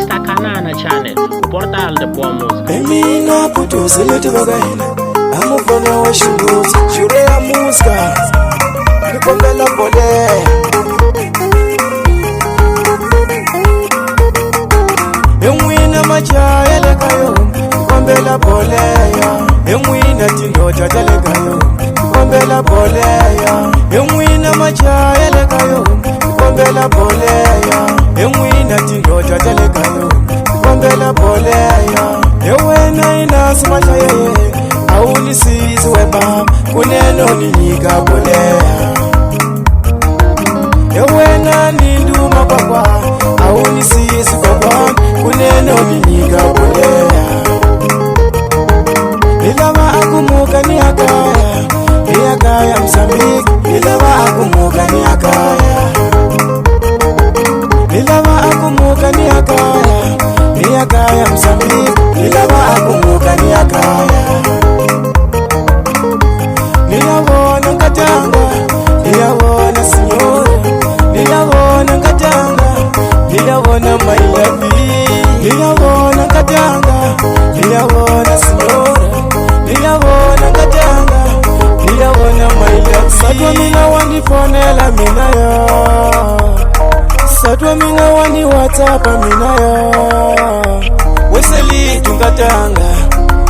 Mr. Kanana Channel, portal de boa música. Emina puto selete bagaina, amufana wa shunguzi, shure ya música, nikombela pole. Emwina machaya lekayo, nikombela pole ya. Emwina tindoja lekayo, nikombela pole ya. Emwina machaya lekayo, nikombela pole ya. Emwina tindoja lekayo, nikombela pole ya. Ewena inasi machaya aunisizi weba kuneno ninika pole ya. Ewena ninduma kwakwa aunisizi kwakwa kuneno ninika pole ya. Nilava akumuka ni akaya Msambiki, nilava akumuka ni akaya. Nilava akumuka ni akaya Msambiki, nilava akumuka ni akaya. Nilabona Katanga, nilabona Sinyora, nilabona Katanga, nilabona Mailavi. Nilabona Katanga, nilabona Sinyora, nilabona Katanga, nilabona Mailavi. Satwa mina wanifonela minayo, satwa mina wani WhatsApp minayo. Weseli tungatanga,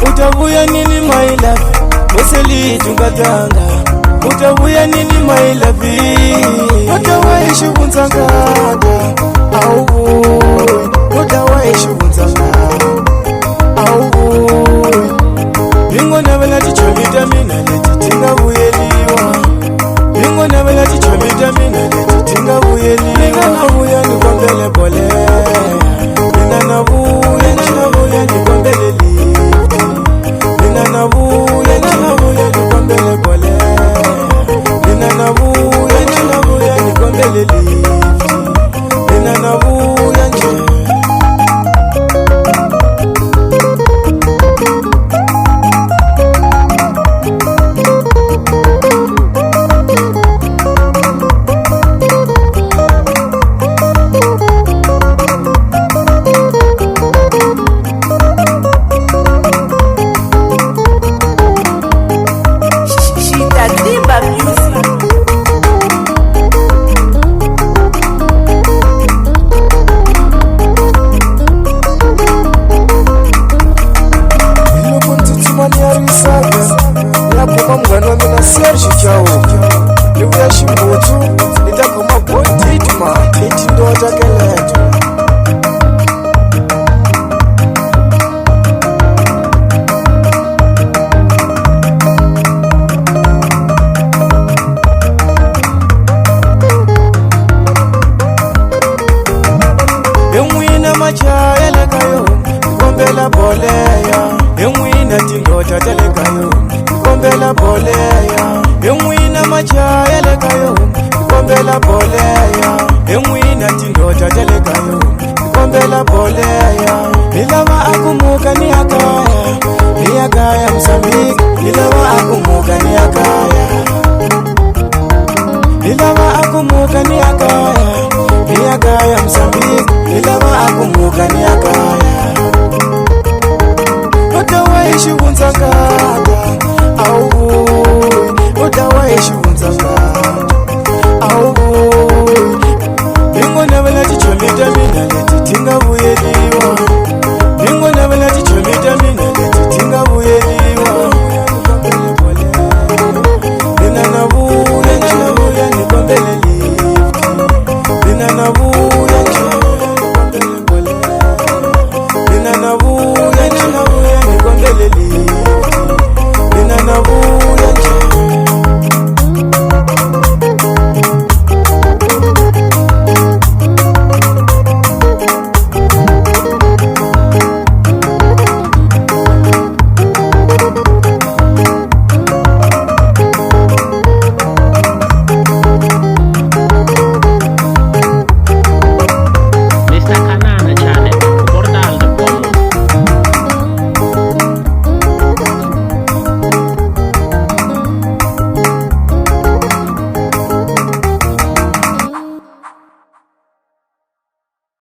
utavuya nini Mailavi? Weseli tungatanga, utavuya nini Mailavi? Utawaishi kunzangata, auvuyi. Utawaishi kunzangata, auvuyi. Ningona vela ticholita mina leti tinga vuyeliwa. Ningona vela ticholita mina leti tinga vuyeliwa. Ninganavuya nikombele pole, ninganavuya nikombele lifti. Ninganavuya nikombele pole, ninganavuya nikombele lifti. Ninganavuya nje. Livuya Shimbutu, litakoma bondi itma, itindo atakeleto. Emwina machaya lekayo, nikombela pole ya. Emwina tindoja lekayo, nikombela pole ya. Emwina machaya lekayo, nikombela pole ya. Emwina tindoja lekayo, nikombela pole ya. Nilava akumuka ni akaya Msambiki, nilava akumuka ni akaya. Nilava akumuka ni akaya Msambiki.